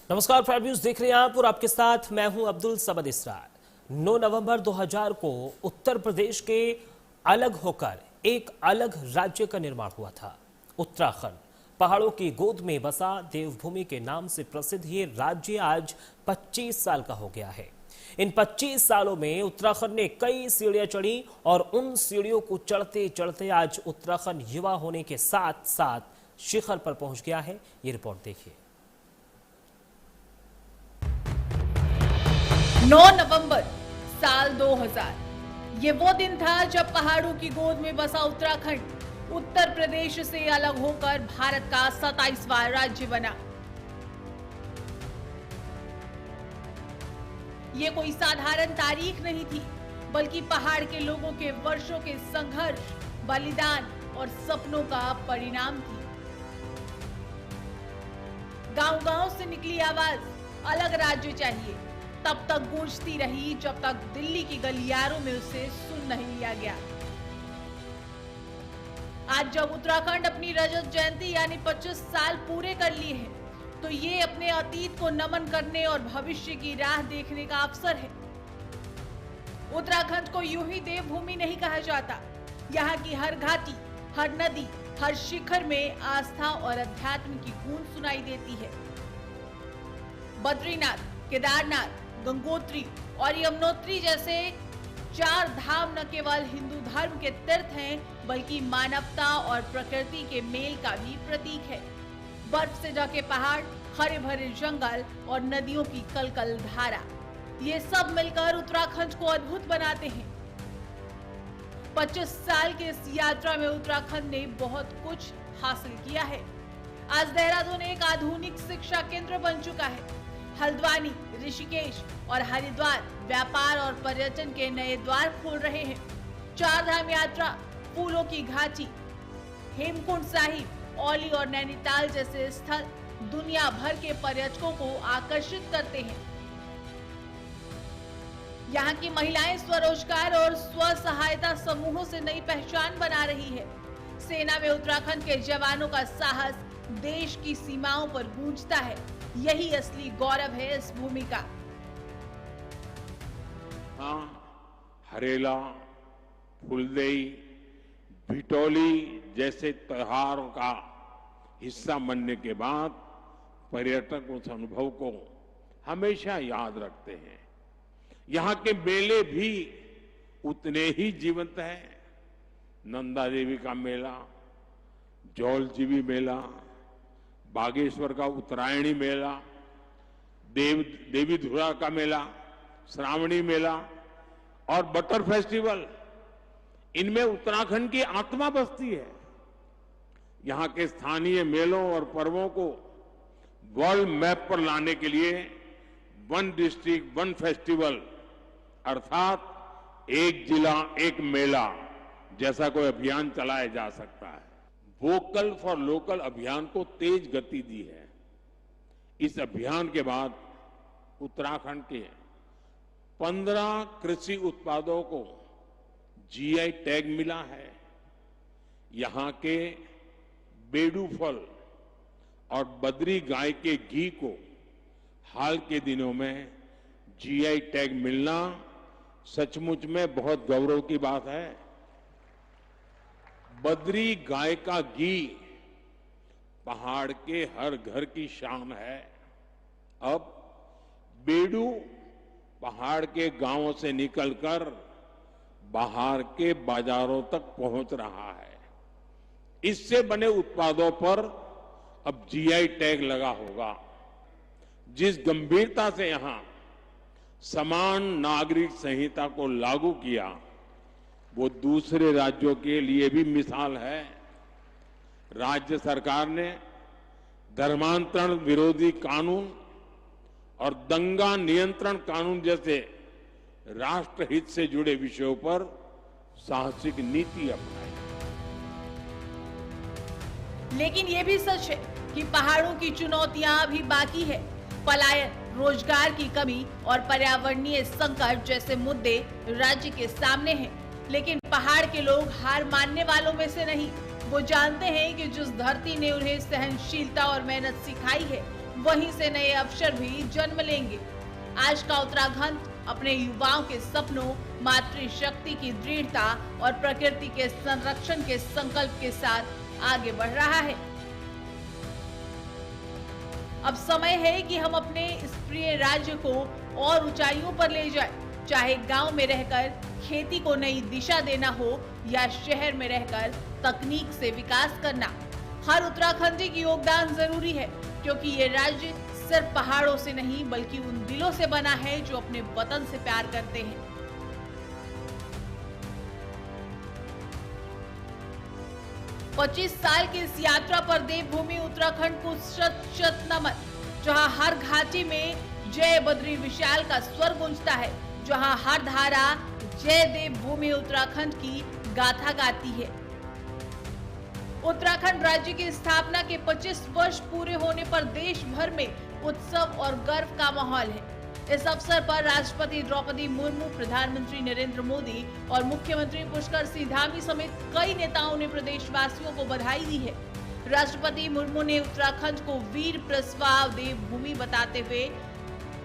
नमस्कार, prime news देख रहे हैं आप और आपके साथ मैं हूं अब्दुल समद इसरार। 9 नवंबर 2000 को उत्तर प्रदेश के अलग होकर एक अलग राज्य का निर्माण हुआ था। उत्तराखंड पहाड़ों की गोद में बसा देवभूमि के नाम से प्रसिद्ध ये राज्य आज 25 साल का हो गया है। इन 25 सालों में उत्तराखंड ने कई सीढ़ियां चढ़ी और उन सीढ़ियों को चढ़ते चढ़ते आज उत्तराखंड युवा होने के साथ साथ शिखर पर पहुंच गया है। ये रिपोर्ट देखिए। 9 नवंबर साल 2000 ये वो दिन था जब पहाड़ों की गोद में बसा उत्तराखंड उत्तर प्रदेश से अलग होकर भारत का 27वां राज्य बना। ये कोई साधारण तारीख नहीं थी, बल्कि पहाड़ के लोगों के वर्षों के संघर्ष, बलिदान और सपनों का परिणाम थी। गांव-गांव से निकली आवाज अलग राज्य चाहिए तब तक गूंजती रही जब तक दिल्ली की गलियारों में उसे सुन नहीं लिया गया। आज जब उत्तराखंड अपनी रजत जयंती यानी 25 साल पूरे कर लिए हैं, तो ये अपने अतीत को नमन करने और भविष्य की राह देखने का अवसर है। उत्तराखंड को यूं ही देवभूमि नहीं कहा जाता। यहाँ की हर घाटी, हर नदी, हर शिखर में आस्था और अध्यात्म की गूंज सुनाई देती है। बद्रीनाथ, केदारनाथ, गंगोत्री और यमुनोत्री जैसे 4 धाम न केवल हिंदू धर्म के तीर्थ हैं, बल्कि मानवता और प्रकृति के मेल का भी प्रतीक है। बर्फ से ढके पहाड़, हरे भरे जंगल और नदियों की कलकल धारा, ये सब मिलकर उत्तराखंड को अद्भुत बनाते हैं। 25 साल के इस यात्रा में उत्तराखंड ने बहुत कुछ हासिल किया है। आज देहरादून एक आधुनिक शिक्षा केंद्र बन चुका है। हल्द्वानी, ऋषिकेश और हरिद्वार व्यापार और पर्यटन के नए द्वार खोल रहे हैं। 4 धाम यात्रा, फूलों की घाटी, हेमकुंड साहिब, औली और नैनीताल जैसे स्थल दुनिया भर के पर्यटकों को आकर्षित करते हैं। यहाँ की महिलाएं स्वरोजगार और स्व सहायता समूहों से नई पहचान बना रही है। सेना में उत्तराखंड के जवानों का साहस देश की सीमाओं पर गूंजता है। यही असली गौरव है इस भूमि का। हरेला, फुलदेई, भिटौली जैसे त्योहारों का हिस्सा बनने के बाद पर्यटक उस अनुभव को हमेशा याद रखते हैं। यहाँ के मेले भी उतने ही जीवंत हैं। नंदा देवी का मेला, जौलजीबी मेला, बागेश्वर का उत्तरायणी मेला, देवी धुरा का मेला, श्रावणी मेला और बटर फेस्टिवल, इनमें उत्तराखंड की आत्मा बसती है। यहाँ के स्थानीय मेलों और पर्वों को वर्ल्ड मैप पर लाने के लिए वन डिस्ट्रिक्ट वन फेस्टिवल अर्थात एक जिला एक मेला जैसा कोई अभियान चलाया जा सकता है। वोकल फॉर लोकल अभियान को तेज गति दी है। इस अभियान के बाद उत्तराखंड के 15 कृषि उत्पादों को जीआई टैग मिला है। यहाँ के बेडू फल और बद्री गाय के घी को हाल के दिनों में जीआई टैग मिलना सचमुच में बहुत गौरव की बात है। बद्री गाय का घी पहाड़ के हर घर की शान है। अब बेडू पहाड़ के गांवों से निकलकर बाहर के बाजारों तक पहुंच रहा है। इससे बने उत्पादों पर अब जीआई टैग लगा होगा। जिस गंभीरता से यहां समान नागरिक संहिता को लागू किया, वो दूसरे राज्यों के लिए भी मिसाल है। राज्य सरकार ने धर्मांतरण विरोधी कानून और दंगा नियंत्रण कानून जैसे राष्ट्रहित से जुड़े विषयों पर साहसिक नीति अपनाई। लेकिन ये भी सच है कि पहाड़ों की चुनौतियां अभी बाकी है। पलायन, रोजगार की कमी और पर्यावरणीय संकट जैसे मुद्दे राज्य के सामने हैं। लेकिन पहाड़ के लोग हार मानने वालों में से नहीं। वो जानते हैं कि जिस धरती ने उन्हें सहनशीलता और मेहनत सिखाई है, वहीं से नए अवसर भी जन्म लेंगे। आज का उत्तराखंड अपने युवाओं के सपनों, मातृशक्ति की दृढ़ता और प्रकृति के संरक्षण के संकल्प के साथ आगे बढ़ रहा है। अब समय है कि हम अपने इस प्रिय राज्य को और ऊंचाइयों पर ले जाएं, चाहे गांव में रहकर खेती को नई दिशा देना हो या शहर में रहकर तकनीक से विकास करना। हर उत्तराखंडी की योगदान जरूरी है, क्योंकि ये राज्य सिर्फ पहाड़ों से नहीं बल्कि उन दिलों से बना है जो अपने वतन से प्यार करते हैं। पच्चीस साल की इस यात्रा पर देवभूमि उत्तराखंड को शत शत नमन, जहां हर घाटी में जय बद्री विशाल का स्वर गूंजता है, जहां हर धारा जय देवभूमि उत्तराखंड की गाथा गाती है। उत्तराखंड राज्य की स्थापना के 25 वर्ष पूरे होने पर देश भर में उत्सव और गर्व का माहौल है। इस अवसर पर राष्ट्रपति द्रौपदी मुर्मू, प्रधानमंत्री नरेंद्र मोदी और मुख्यमंत्री पुष्कर सिंह धामी समेत कई नेताओं ने प्रदेशवासियों को बधाई दी है। राष्ट्रपति मुर्मू ने उत्तराखंड को वीर प्रस्ताव देवभूमि बताते हुए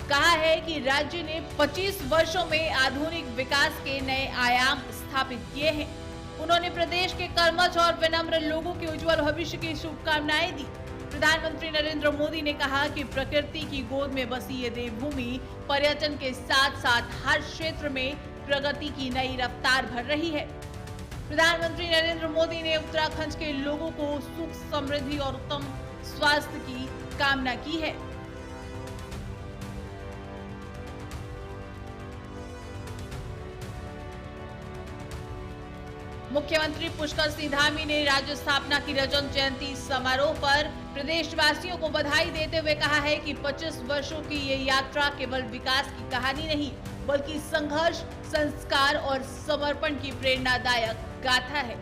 कहा है कि राज्य ने 25 वर्षों में आधुनिक विकास के नए आयाम स्थापित किए हैं। उन्होंने प्रदेश के कर्मठ और विनम्र लोगों के उज्जवल भविष्य की शुभकामनाएं दी। प्रधानमंत्री नरेंद्र मोदी ने कहा कि प्रकृति की गोद में बसी ये देवभूमि पर्यटन के साथ साथ हर क्षेत्र में प्रगति की नई रफ्तार भर रही है। प्रधानमंत्री नरेंद्र मोदी ने उत्तराखंड के लोगों को सुख, समृद्धि और उत्तम स्वास्थ्य की कामना की है। मुख्यमंत्री पुष्कर सिंह धामी ने राज्य स्थापना की रजत जयंती समारोह पर प्रदेशवासियों को बधाई देते हुए कहा है कि 25 वर्षों की ये यात्रा केवल विकास की कहानी नहीं, बल्कि संघर्ष, संस्कार और समर्पण की प्रेरणादायक गाथा है।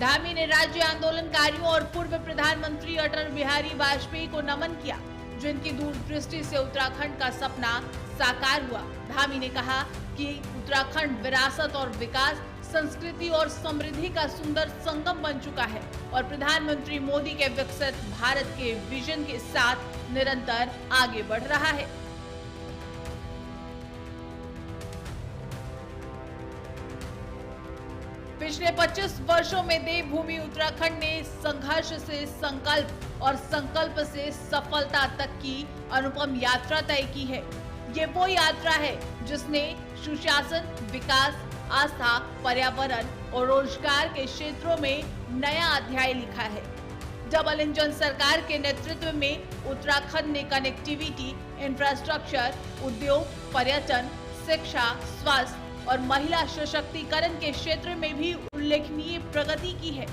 धामी ने राज्य आंदोलनकारियों और पूर्व प्रधानमंत्री अटल बिहारी वाजपेयी को नमन किया, जिनकी दूरदृष्टि से उत्तराखंड का सपना साकार हुआ। धामी ने कहा कि उत्तराखंड विरासत और विकास, संस्कृति और समृद्धि का सुंदर संगम बन चुका है और प्रधानमंत्री मोदी के विकसित भारत के विजन के साथ निरंतर आगे बढ़ रहा है। पिछले 25 वर्षों में देवभूमि उत्तराखंड ने संघर्ष से संकल्प और संकल्प से सफलता तक की अनुपम यात्रा तय की है। ये वो यात्रा है जिसने सुशासन, विकास, आस्था, पर्यावरण और रोजगार के क्षेत्रों में नया अध्याय लिखा है। डबल इंजन सरकार के नेतृत्व में उत्तराखंड ने कनेक्टिविटी, इंफ्रास्ट्रक्चर, उद्योग, पर्यटन, शिक्षा, स्वास्थ्य और महिला सशक्तिकरण के क्षेत्र में भी उल्लेखनीय प्रगति की है।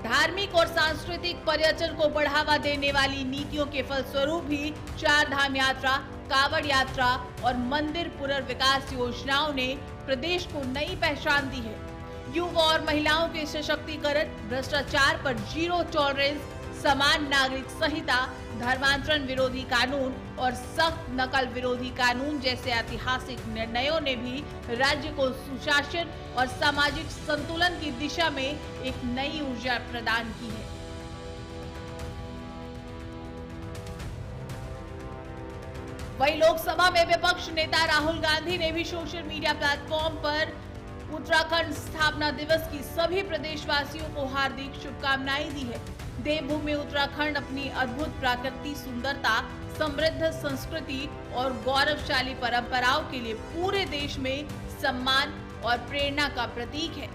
धार्मिक और सांस्कृतिक पर्यटन को बढ़ावा देने वाली नीतियों के फलस्वरूप भी चार धाम यात्रा, कांवड़ यात्रा और मंदिर पुनर्विकास योजनाओं ने प्रदेश को नई पहचान दी है। युवा और महिलाओं के सशक्तिकरण, भ्रष्टाचार पर जीरो टॉलरेंस, समान नागरिक संहिता, धर्मांतरण विरोधी कानून और सख्त नकल विरोधी कानून जैसे ऐतिहासिक निर्णयों ने भी राज्य को सुशासन और सामाजिक संतुलन की दिशा में एक नई ऊर्जा प्रदान की है। वहीं लोकसभा में विपक्ष नेता राहुल गांधी ने भी सोशल मीडिया प्लेटफॉर्म पर उत्तराखंड स्थापना दिवस की सभी प्रदेशवासियों को हार्दिक शुभकामनाएं दी है। देवभूमि उत्तराखंड अपनी अद्भुत प्राकृतिक सुंदरता, समृद्ध संस्कृति और गौरवशाली परंपराओं के लिए पूरे देश में सम्मान और प्रेरणा का प्रतीक है।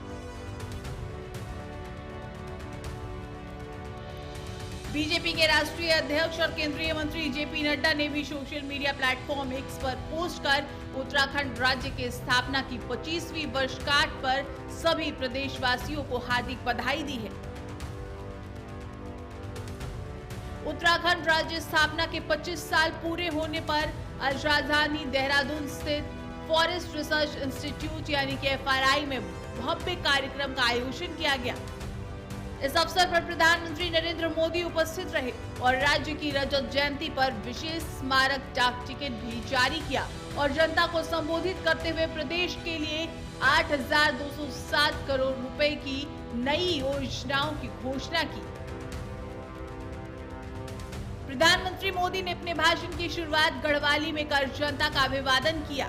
बीजेपी के राष्ट्रीय अध्यक्ष और केंद्रीय मंत्री जेपी नड्डा ने भी सोशल मीडिया प्लेटफॉर्म एक्स पर पोस्ट कर उत्तराखंड राज्य के स्थापना की 25वीं वर्षगांठ पर सभी प्रदेशवासियों को हार्दिक बधाई दी है। उत्तराखंड राज्य स्थापना के 25 साल पूरे होने पर आज राजधानी देहरादून स्थित फॉरेस्ट रिसर्च इंस्टीट्यूट यानी कि FRI में भव्य कार्यक्रम का आयोजन किया गया। इस अवसर पर प्रधानमंत्री नरेंद्र मोदी उपस्थित रहे और राज्य की रजत जयंती पर विशेष स्मारक डाक टिकट भी जारी किया और जनता को संबोधित करते हुए प्रदेश के लिए 8,207 करोड़ रुपए की नई योजनाओं की घोषणा की। प्रधानमंत्री मोदी ने अपने भाषण की शुरुआत गढ़वाली में कर जनता का अभिवादन किया।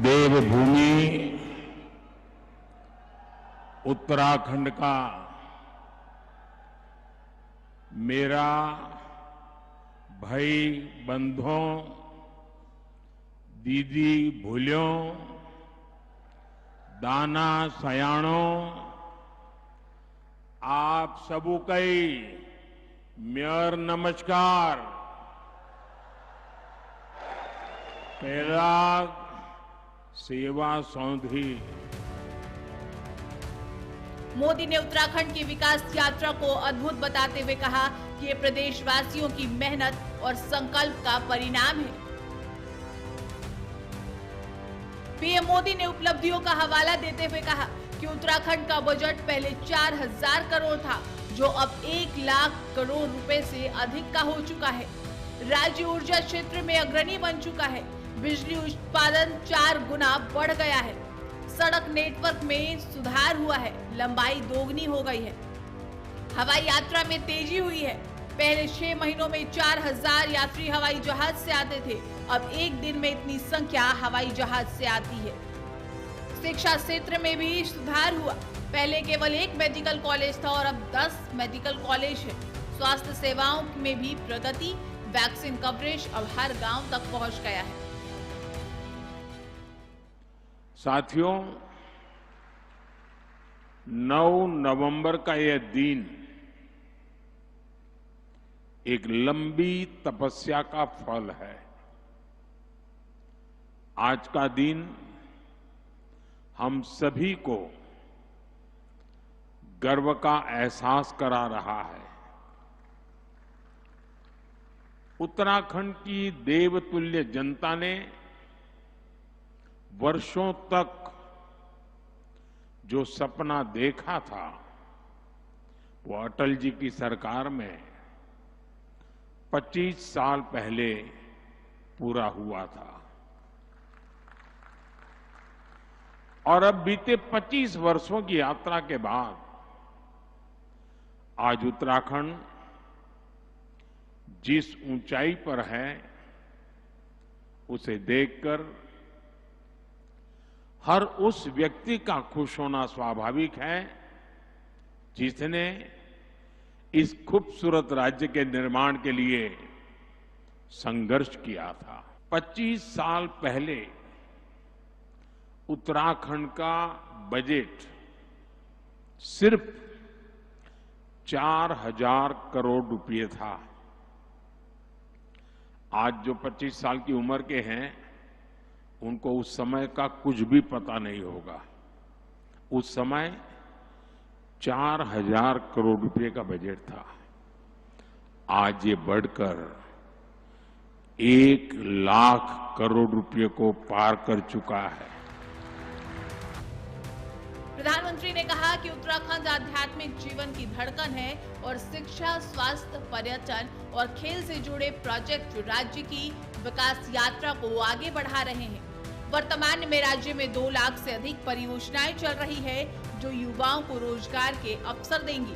देवभूमि उत्तराखंड का मेरा भाई बंधुओं, दीदी भूलियों, दाना सयाणों, आप सबू कई मेयर नमस्कार। पहला सेवा सौंधी। मोदी ने उत्तराखंड की विकास यात्रा को अद्भुत बताते हुए कहा कि ये प्रदेशवासियों की मेहनत और संकल्प का परिणाम है। पीएम मोदी ने उपलब्धियों का हवाला देते हुए कहा कि उत्तराखंड का बजट पहले 4000 करोड़ था, जो अब 1 लाख करोड़ रुपए से अधिक का हो चुका है। राज्य ऊर्जा क्षेत्र में अग्रणी बन चुका है। बिजली उत्पादन 4 गुना बढ़ गया है। सड़क नेटवर्क में सुधार हुआ है। लंबाई दोगुनी हो गई है। हवाई यात्रा में तेजी हुई है। पहले 6 महीनों में 4000 यात्री हवाई जहाज से आते थे, अब एक दिन में इतनी संख्या हवाई जहाज से आती है। शिक्षा क्षेत्र में भी सुधार हुआ। पहले केवल 1 मेडिकल कॉलेज था और अब 10 मेडिकल कॉलेज है। स्वास्थ्य सेवाओं में भी प्रगति, वैक्सीन कवरेज अब हर गांव तक पहुंच गया है। साथियों, 9 नवंबर का यह दिन एक लंबी तपस्या का फल है। आज का दिन हम सभी को गर्व का एहसास करा रहा है। उत्तराखंड की देवतुल्य जनता ने वर्षों तक जो सपना देखा था, वो अटल जी की सरकार में 25 साल पहले पूरा हुआ था। और अब बीते 25 वर्षों की यात्रा के बाद आज उत्तराखंड जिस ऊंचाई पर है, उसे देखकर हर उस व्यक्ति का खुश होना स्वाभाविक है जिसने इस खूबसूरत राज्य के निर्माण के लिए संघर्ष किया था। 25 साल पहले उत्तराखंड का बजट सिर्फ 4000 करोड़ रुपए था। आज जो 25 साल की उम्र के हैं, उनको उस समय का कुछ भी पता नहीं होगा। उस समय 4000 करोड़ रुपए का बजट था। आज ये बढ़कर 1 लाख करोड़ रुपए को पार कर चुका है। प्रधानमंत्री ने कहा कि उत्तराखंड आध्यात्मिक जीवन की धड़कन है और शिक्षा, स्वास्थ्य, पर्यटन और खेल से जुड़े प्रोजेक्ट राज्य की विकास यात्रा को आगे बढ़ा रहे हैं। वर्तमान में राज्य में 2 लाख से अधिक परियोजनाएं चल रही है, जो युवाओं को रोजगार के अवसर देंगी।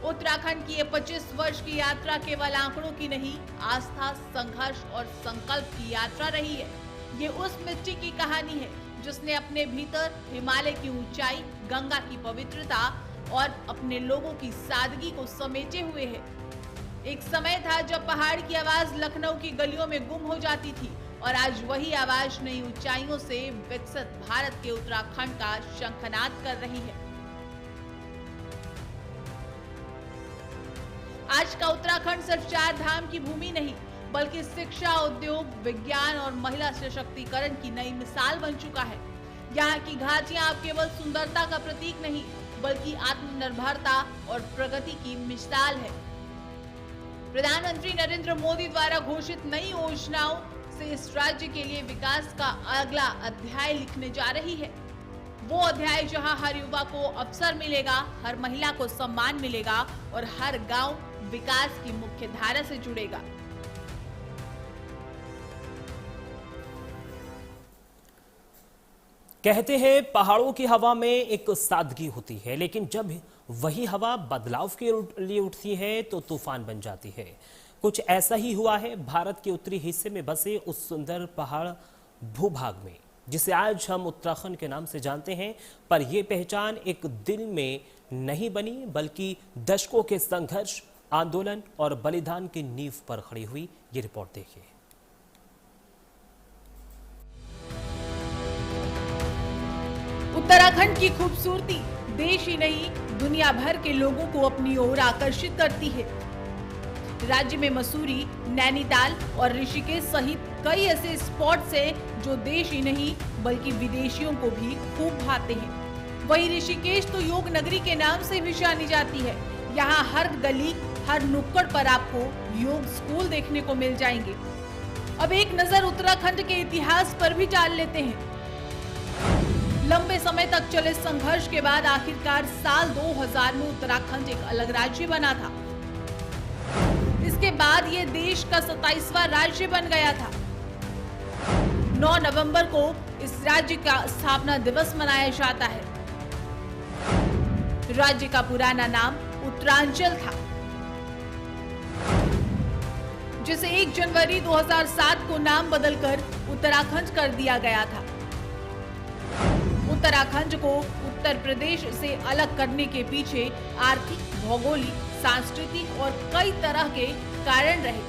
उत्तराखंड की ये 25 वर्ष की यात्रा केवल आंकड़ों की नहीं, आस्था, संघर्ष और संकल्प की यात्रा रही है। ये उस मिट्टी की कहानी है जिसने अपने भीतर हिमालय की ऊंचाई, गंगा की पवित्रता और अपने लोगों की सादगी को समेटे हुए है। एक समय था जब पहाड़ की आवाज लखनऊ की गलियों में गुम हो जाती थी, और आज वही आवाज नई ऊंचाइयों से विकसित भारत के उत्तराखंड का शंखनाद कर रही है। आज का उत्तराखंड सिर्फ 4 धाम की भूमि नहीं, बल्कि शिक्षा, उद्योग, विज्ञान और महिला सशक्तिकरण की नई मिसाल बन चुका है। यहाँ की घाटियां अब केवल सुंदरता का प्रतीक नहीं, बल्कि आत्मनिर्भरता और प्रगति की मिसाल है। प्रधानमंत्री नरेंद्र मोदी द्वारा घोषित नई योजनाओं से इस राज्य के लिए विकास का अगला अध्याय लिखने जा रही है। वो अध्याय जहां हर युवा को अवसर मिलेगा, हर महिला को सम्मान मिलेगा और हर गांव विकास की मुख्य धारा से जुड़ेगा। कहते हैं पहाड़ों की हवा में एक सादगी होती है, लेकिन जब वही हवा बदलाव के लिए उठती है तो तूफान बन जाती है। कुछ ऐसा ही हुआ है भारत के उत्तरी हिस्से में बसे उस सुंदर पहाड़ भूभाग में, जिसे आज हम उत्तराखंड के नाम से जानते हैं। पर यह पहचान एक दिन में नहीं बनी, बल्कि दशकों के संघर्ष, आंदोलन और बलिदान की नींव पर खड़ी हुई। ये रिपोर्ट देखिए। उत्तराखंड की खूबसूरती देश ही नहीं दुनिया भर के लोगों को अपनी ओर आकर्षित करती है। राज्य में मसूरी, नैनीताल और ऋषिकेश सहित कई ऐसे स्पॉट्स हैं जो देश ही नहीं बल्कि विदेशियों को भी खूब भाते हैं। वहीं ऋषिकेश तो योग नगरी के नाम से भी जानी जाती है। यहाँ हर गली, हर नुक्कड़ पर आपको योग स्कूल देखने को मिल जाएंगे। अब एक नजर उत्तराखंड के इतिहास पर भी डाल लेते हैं। लंबे समय तक चले संघर्ष के बाद आखिरकार साल 2000 में उत्तराखंड एक अलग राज्य बना था। इसके बाद ये देश का 27वां राज्य बन गया था। 9 नवंबर को इस राज्य का स्थापना दिवस मनाया जाता है। राज्य का पुराना नाम उत्तरांचल था, जिसे 1 जनवरी 2007 को नाम बदलकर उत्तराखंड कर दिया गया था। उत्तराखंड को उत्तर प्रदेश से अलग करने के पीछे आर्थिक, भौगोलिक, सांस्कृतिक और कई तरह के कारण रहे।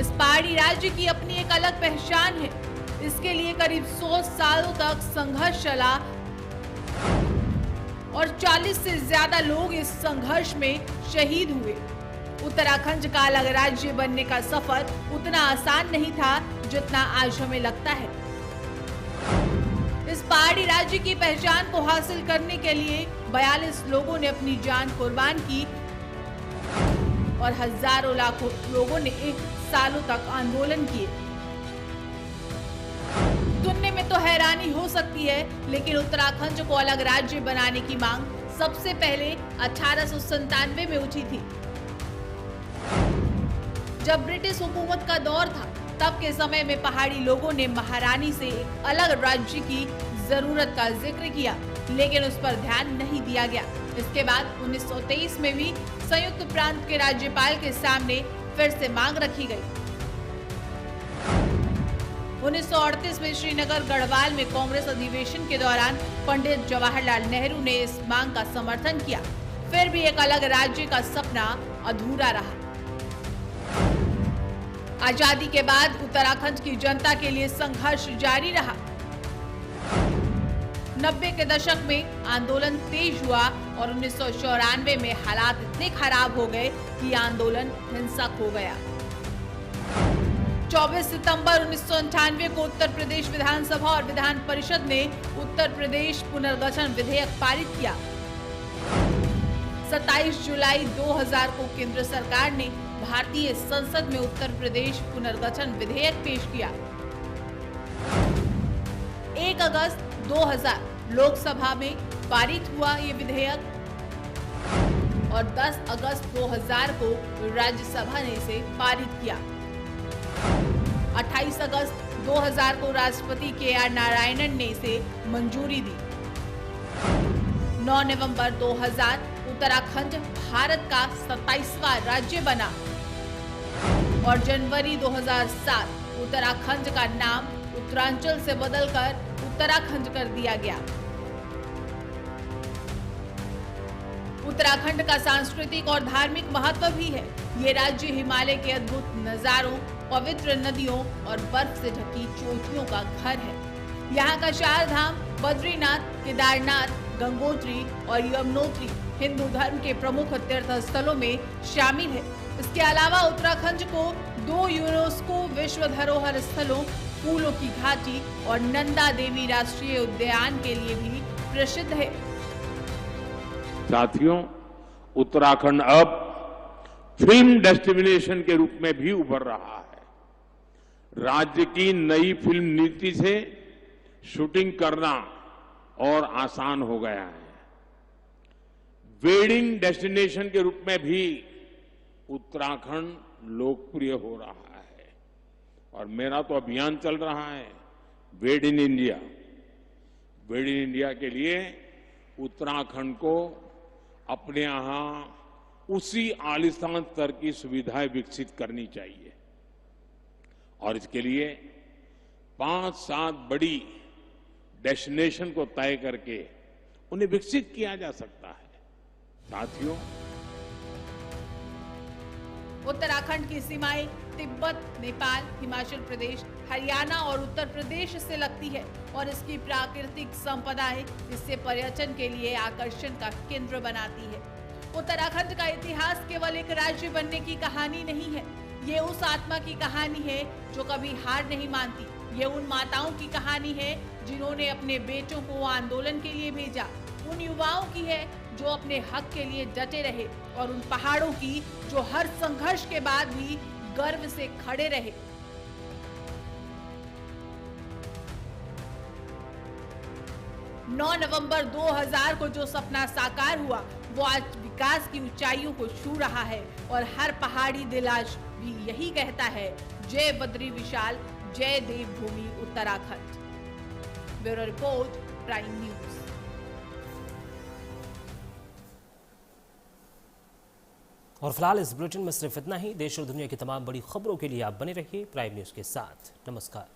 इस पहाड़ी राज्य की अपनी एक अलग पहचान है। इसके लिए करीब 100 सालों तक संघर्ष चला और 40 से ज्यादा लोग इस संघर्ष में शहीद हुए। उत्तराखंड का अलग राज्य बनने का सफर उतना आसान नहीं था जितना आज हमें लगता है। इस पहाड़ी राज्य की पहचान को हासिल करने के लिए 42 लोगों ने अपनी जान कुर्बान की और हजारों लाखों लोगों ने 1 सालों तक आंदोलन किए। सुनने में तो हैरानी हो सकती है, लेकिन उत्तराखंड को अलग राज्य बनाने की मांग सबसे पहले 1897 में उठी थी। जब ब्रिटिश हुकूमत का दौर था, तब के समय में पहाड़ी लोगों ने महारानी से एक अलग राज्य की जरूरत का जिक्र किया, लेकिन उस पर ध्यान नहीं दिया गया। इसके बाद 1923 में भी संयुक्त प्रांत के राज्यपाल के सामने फिर से मांग रखी गई। 1938 में श्रीनगर गढ़वाल में कांग्रेस अधिवेशन के दौरान पंडित जवाहरलाल नेहरू ने इस मांग का समर्थन किया। फिर भी एक अलग राज्य का सपना अधूरा रहा। आजादी के बाद उत्तराखंड की जनता के लिए संघर्ष जारी रहा। 90 के दशक में आंदोलन तेज हुआ और 1994 में हालात इतने खराब हो गए कि आंदोलन हिंसक हो गया। 24 सितंबर 1998 को उत्तर प्रदेश विधानसभा और विधान परिषद ने उत्तर प्रदेश पुनर्गठन विधेयक पारित किया। 27 जुलाई 2000 को केंद्र सरकार ने भारतीय संसद में उत्तर प्रदेश पुनर्गठन विधेयक पेश किया। 1 अगस्त 2000 लोकसभा में पारित हुआ ये विधेयक और 10 अगस्त 2000 को राज्यसभा ने इसे पारित किया। 28 अगस्त 2000 को राष्ट्रपति KR नारायणन ने इसे मंजूरी दी। 9 नवंबर 2000 उत्तराखंड भारत का 27वां राज्य बना और जनवरी 2007 उत्तराखंड का नाम उत्तरांचल से बदलकर उत्तराखंड कर दिया गया। उत्तराखंड का सांस्कृतिक और धार्मिक महत्व भी है। ये राज्य हिमालय के अद्भुत नजारों, पवित्र नदियों और बर्फ से ढकी चोटियों का घर है। यहाँ का 4 धाम बद्रीनाथ, केदारनाथ, गंगोत्री और यमुनोत्री हिंदू धर्म के प्रमुख तीर्थ स्थलों में शामिल है। इसके अलावा उत्तराखंड को 2 यूनेस्को विश्व धरोहर स्थलों, फूलों की घाटी और नंदा देवी राष्ट्रीय उद्यान के लिए भी प्रसिद्ध है। साथियों, उत्तराखंड अब फिल्म डेस्टिनेशन के रूप में भी उभर रहा है। राज्य की नई फिल्म नीति से शूटिंग करना और आसान हो गया है। वेडिंग डेस्टिनेशन के रूप में भी उत्तराखंड लोकप्रिय हो रहा है और मेरा तो अभियान चल रहा है made in India, made in India के लिए उत्तराखंड को अपने यहां उसी आलीशान स्तर की सुविधाएं विकसित करनी चाहिए और इसके लिए 5-7 बड़ी डेस्टिनेशन को तय करके उन्हें विकसित किया जा सकता है। साथियों, उत्तराखंड की सीमाएं तिब्बत, नेपाल, हिमाचल प्रदेश, हरियाणा और उत्तर प्रदेश से लगती है और इसकी प्राकृतिक संपदाएं इससे पर्यटन के लिए आकर्षण का केंद्र बनाती है। उत्तराखंड का इतिहास केवल एक राज्य बनने की कहानी नहीं है, ये उस आत्मा की कहानी है जो कभी हार नहीं मानती। ये उन माताओं की कहानी है जिन्होंने अपने बेटों को आंदोलन के लिए भेजा, उन युवाओं की है जो अपने हक के लिए डटे रहे और उन पहाड़ों की जो हर संघर्ष के बाद भी गर्व से खड़े रहे। नौ नवंबर 2000 को जो सपना साकार हुआ वो आज विकास की ऊंचाइयों को छू रहा है और हर पहाड़ी दिल आज भी यही कहता है, जय बद्री विशाल, जय Devbhoomi Uttarakhand. Bureau report, prime news. और फिलहाल इस बुलेटिन में सिर्फ इतना ही। देश और दुनिया की तमाम बड़ी खबरों के लिए आप बने रहिए प्राइम न्यूज के साथ। नमस्कार।